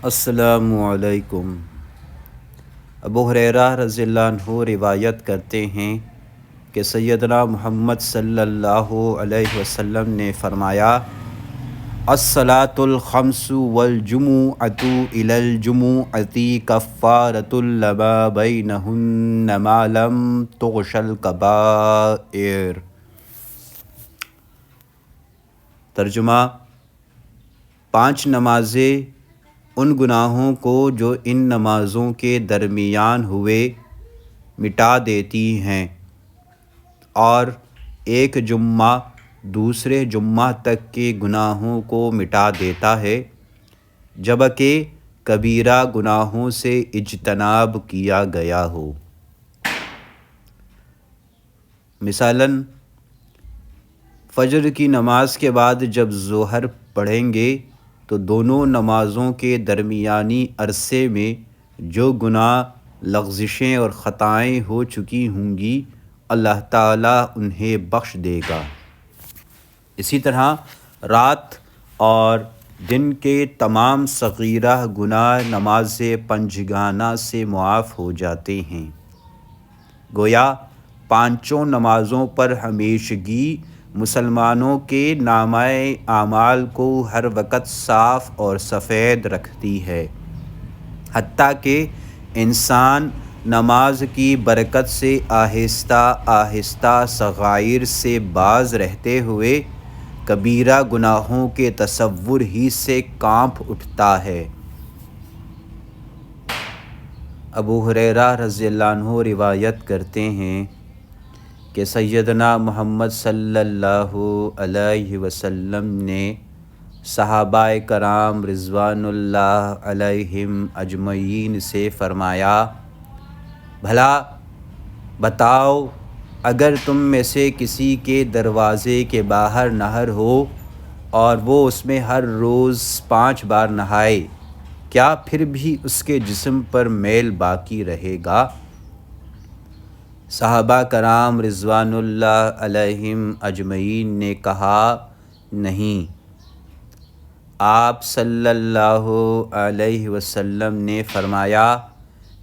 السلام علیکم۔ ابو ہریرہ رضی اللہ عنہ روایت کرتے ہیں کہ سیدنا محمد صلی اللہ علیہ وسلم نے فرمایا: الصلاۃ الخمس والجمعۃ الی الجمعۃ کفارۃ لما بینہن ما لم تغش الکبائر۔ ترجمہ: 5 نمازیں ان گناہوں کو جو ان نمازوں کے درمیان ہوئے مٹا دیتی ہیں، اور ایک جمعہ دوسرے جمعہ تک کے گناہوں کو مٹا دیتا ہے، جبکہ کبیرہ گناہوں سے اجتناب کیا گیا ہو۔ مثلاً فجر کی نماز کے بعد جب ظہر پڑھیں گے تو دونوں نمازوں کے درمیانی عرصے میں جو گناہ، لغزشیں اور خطائیں ہو چکی ہوں گی، اللہ تعالیٰ انہیں بخش دے گا۔ اسی طرح رات اور دن کے تمام صغیرہ گناہ نماز پنجگانہ سے معاف ہو جاتے ہیں۔ گویا 5 نمازوں پر ہمیشگی مسلمانوں کے نامہ اعمال کو ہر وقت صاف اور سفید رکھتی ہے، حتیٰ کہ انسان نماز کی برکت سے آہستہ آہستہ صغائر سے باز رہتے ہوئے کبیرہ گناہوں کے تصور ہی سے کانپ اٹھتا ہے۔ ابو ہریرہ رضی اللہ عنہ روایت کرتے ہیں کہ سیدنا محمد صلی اللہ علیہ وسلم نے صحابہ کرام رضوان اللہ علیہم اجمعین سے فرمایا: بھلا بتاؤ، اگر تم میں سے کسی کے دروازے کے باہر نہر ہو اور وہ اس میں ہر روز 5 بار نہائے، کیا پھر بھی اس کے جسم پر میل باقی رہے گا؟ صحابہ کرام رضوان اللہ علیہم اجمعین نے کہا: نہیں۔ آپ صلی اللہ علیہ وسلم نے فرمایا: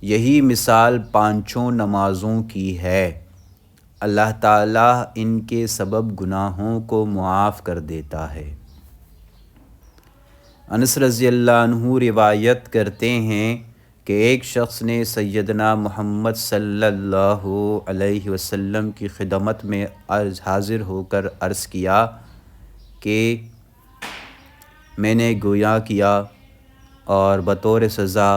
یہی مثال 5 نمازوں کی ہے، اللہ تعالیٰ ان کے سبب گناہوں کو معاف کر دیتا ہے۔ انس رضی اللہ عنہ روایت کرتے ہیں کہ ایک شخص نے سیدنا محمد صلی اللہ علیہ وسلم کی خدمت میں حاضر ہو کر عرض کیا کہ میں نے گناہ کیا اور بطور سزا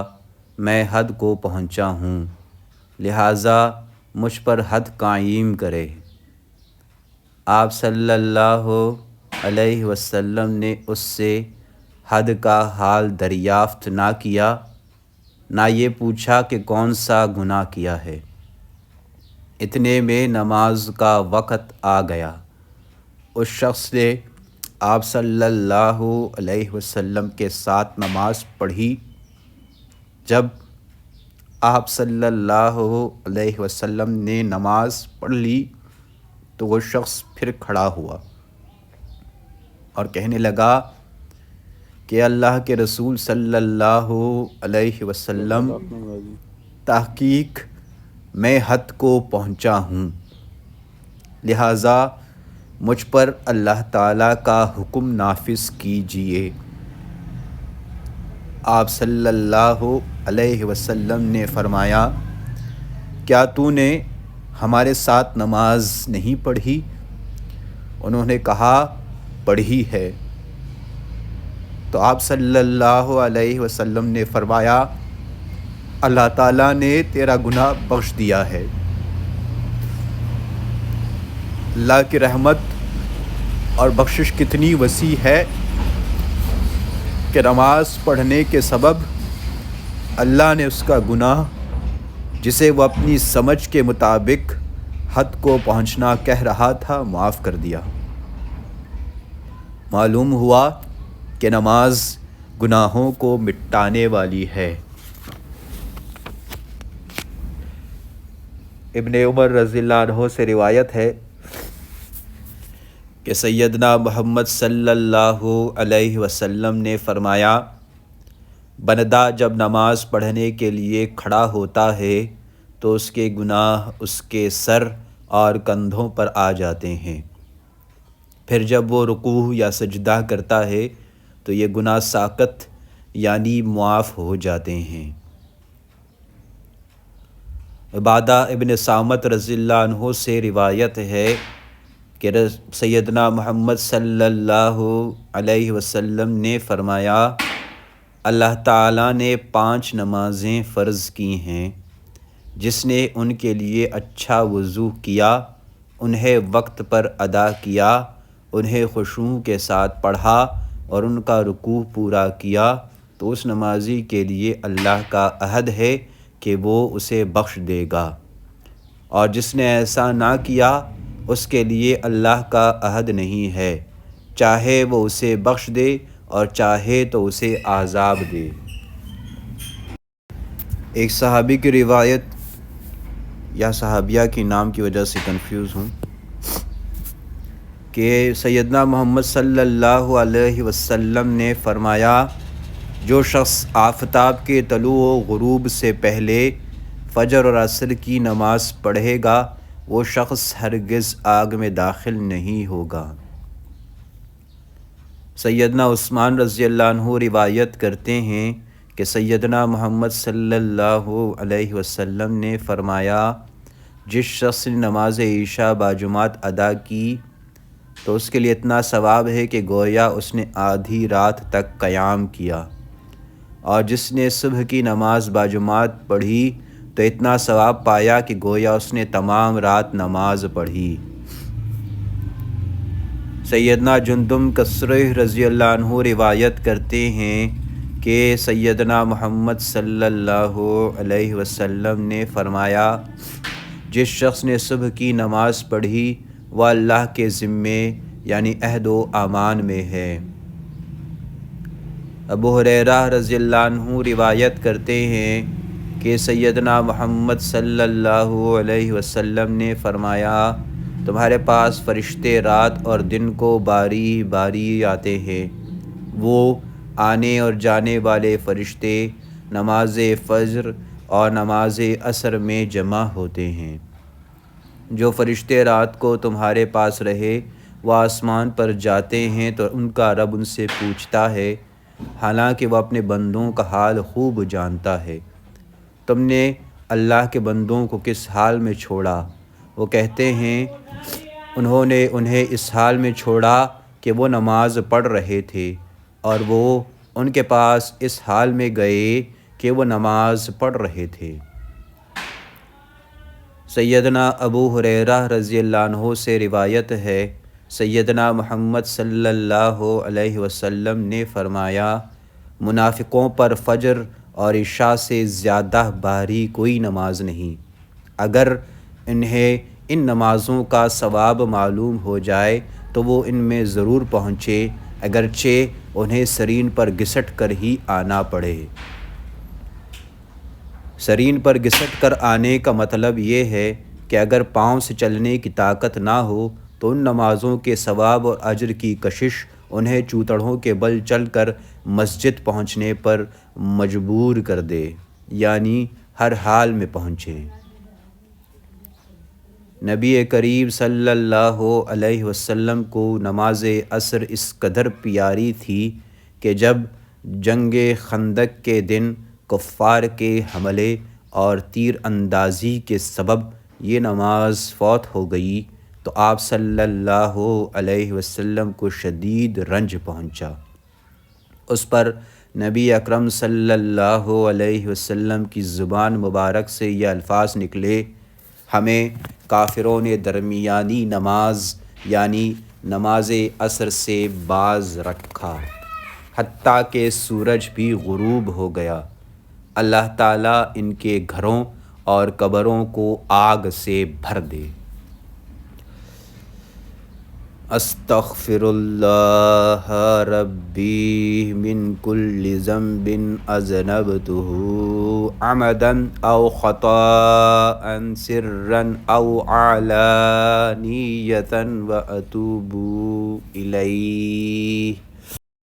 میں حد کو پہنچا ہوں، لہٰذا مجھ پر حد قائم کرے۔ آپ صلی اللہ علیہ وسلم نے اس سے حد کا حال دریافت نہ کیا، نہ یہ پوچھا کہ کون سا گناہ کیا ہے۔ اتنے میں نماز کا وقت آ گیا۔ اس شخص نے آپ صلی اللہ علیہ وسلم کے ساتھ نماز پڑھی۔ جب آپ صلی اللہ علیہ وسلم نے نماز پڑھ لی تو وہ شخص پھر کھڑا ہوا اور کہنے لگا کہ اللہ کے رسول صلی اللہ علیہ وسلم، تحقیق میں حد کو پہنچا ہوں، لہٰذا مجھ پر اللہ تعالیٰ کا حکم نافذ کیجیے۔ آپ صلی اللہ علیہ وسلم نے فرمایا: کیا تو نے ہمارے ساتھ نماز نہیں پڑھی؟ انہوں نے کہا: پڑھی ہے۔ تو آپ صلی اللہ علیہ وسلم نے فرمایا: اللہ تعالیٰ نے تیرا گناہ بخش دیا ہے۔ اللہ کی رحمت اور بخشش کتنی وسیع ہے کہ نماز پڑھنے کے سبب اللہ نے اس کا گناہ، جسے وہ اپنی سمجھ کے مطابق حد کو پہنچنا کہہ رہا تھا، معاف کر دیا۔ معلوم ہوا کہ نماز گناہوں کو مٹانے والی ہے۔ ابن عمر رضی اللہ عنہ سے روایت ہے کہ سیدنا محمد صلی اللہ علیہ وسلم نے فرمایا: بندہ جب نماز پڑھنے کے لیے کھڑا ہوتا ہے تو اس کے گناہ اس کے سر اور کندھوں پر آ جاتے ہیں، پھر جب وہ رکوع یا سجدہ کرتا ہے تو یہ گناہ ساقط یعنی معاف ہو جاتے ہیں۔ عبادہ ابن صامت رضی اللہ عنہ سے روایت ہے کہ سیدنا محمد صلی اللہ علیہ وسلم نے فرمایا، اللہ تعالیٰ نے 5 نمازیں فرض کی ہیں، جس نے ان کے لیے اچھا وضو کیا، انہیں وقت پر ادا کیا، انہیں خشوع کے ساتھ پڑھا اور ان کا رکوع پورا کیا، تو اس نمازی کے لیے اللہ کا عہد ہے کہ وہ اسے بخش دے گا، اور جس نے ایسا نہ کیا اس کے لیے اللہ کا عہد نہیں ہے، چاہے وہ اسے بخش دے اور چاہے تو اسے عذاب دے۔ ایک صحابی کی روایت یا صحابیہ کی نام کی وجہ سے کنفیوز ہوں کہ سیدنا محمد صلی اللہ علیہ وسلم نے فرمایا، جو شخص آفتاب کے طلوع و غروب سے پہلے فجر اور عصر کی نماز پڑھے گا وہ شخص ہرگز آگ میں داخل نہیں ہوگا۔ سیدنا عثمان رضی اللہ عنہ روایت کرتے ہیں کہ سیدنا محمد صلی اللہ علیہ وسلم نے فرمایا، جس شخص نے نماز عشاء باجماعت ادا کی تو اس کے لیے اتنا ثواب ہے کہ گویا اس نے آدھی رات تک قیام کیا، اور جس نے صبح کی نماز باجماعت پڑھی تو اتنا ثواب پایا کہ گویا اس نے تمام رات نماز پڑھی۔ سیدنا جندم کثرہ رضی اللہ عنہ روایت کرتے ہیں کہ سیدنا محمد صلی اللہ علیہ وسلم نے فرمایا، جس شخص نے صبح کی نماز پڑھی وہ اللہ کے ذمے یعنی عہد و امان میں ہے۔ ابو ہریرہ رضی اللہ عنہ روایت کرتے ہیں کہ سیدنا محمد صلی اللہ علیہ وسلم نے فرمایا، تمہارے پاس فرشتے رات اور دن کو باری باری آتے ہیں، وہ آنے اور جانے والے فرشتے نماز فجر اور نماز عصر میں جمع ہوتے ہیں۔ جو فرشتے رات کو تمہارے پاس رہے وہ آسمان پر جاتے ہیں تو ان کا رب ان سے پوچھتا ہے، حالانکہ وہ اپنے بندوں کا حال خوب جانتا ہے، تم نے اللہ کے بندوں کو کس حال میں چھوڑا؟ وہ کہتے ہیں، انہوں نے انہیں اس حال میں چھوڑا کہ وہ نماز پڑھ رہے تھے، اور وہ ان کے پاس اس حال میں گئے کہ وہ نماز پڑھ رہے تھے۔ سیدنا ابو ہریرہ رضی اللہ عنہ سے روایت ہے، سیدنا محمد صلی اللہ علیہ وسلم نے فرمایا، منافقوں پر فجر اور عشاء سے زیادہ بھاری کوئی نماز نہیں، اگر انہیں ان نمازوں کا ثواب معلوم ہو جائے تو وہ ان میں ضرور پہنچے، اگرچہ انہیں سرین پر گھسٹ کر ہی آنا پڑے۔ سرین پر گھسٹ کر آنے کا مطلب یہ ہے کہ اگر پاؤں سے چلنے کی طاقت نہ ہو تو ان نمازوں کے ثواب اور اجر کی کشش انہیں چوتڑوں کے بل چل کر مسجد پہنچنے پر مجبور کر دے، یعنی ہر حال میں پہنچے۔ نبی کریم صلی اللہ علیہ وسلم کو نماز عصر اس قدر پیاری تھی کہ جب جنگ خندق کے دن کفار کے حملے اور تیر اندازی کے سبب یہ نماز فوت ہو گئی تو آپ صلی اللہ علیہ وسلم کو شدید رنج پہنچا۔ اس پر نبی اکرم صلی اللہ علیہ وسلم کی زبان مبارک سے یہ الفاظ نکلے، ہمیں کافروں نے درمیانی نماز یعنی نماز عصر سے باز رکھا، حتیٰ کہ سورج بھی غروب ہو گیا۔ اللہ تعالیٰ ان کے گھروں اور قبروں کو آگ سے بھر دے۔ استغفر اللہ ربی من کل ذنب اذنبتہ عمدا او خطاء سرا او علانیۃ واتوب الیہ۔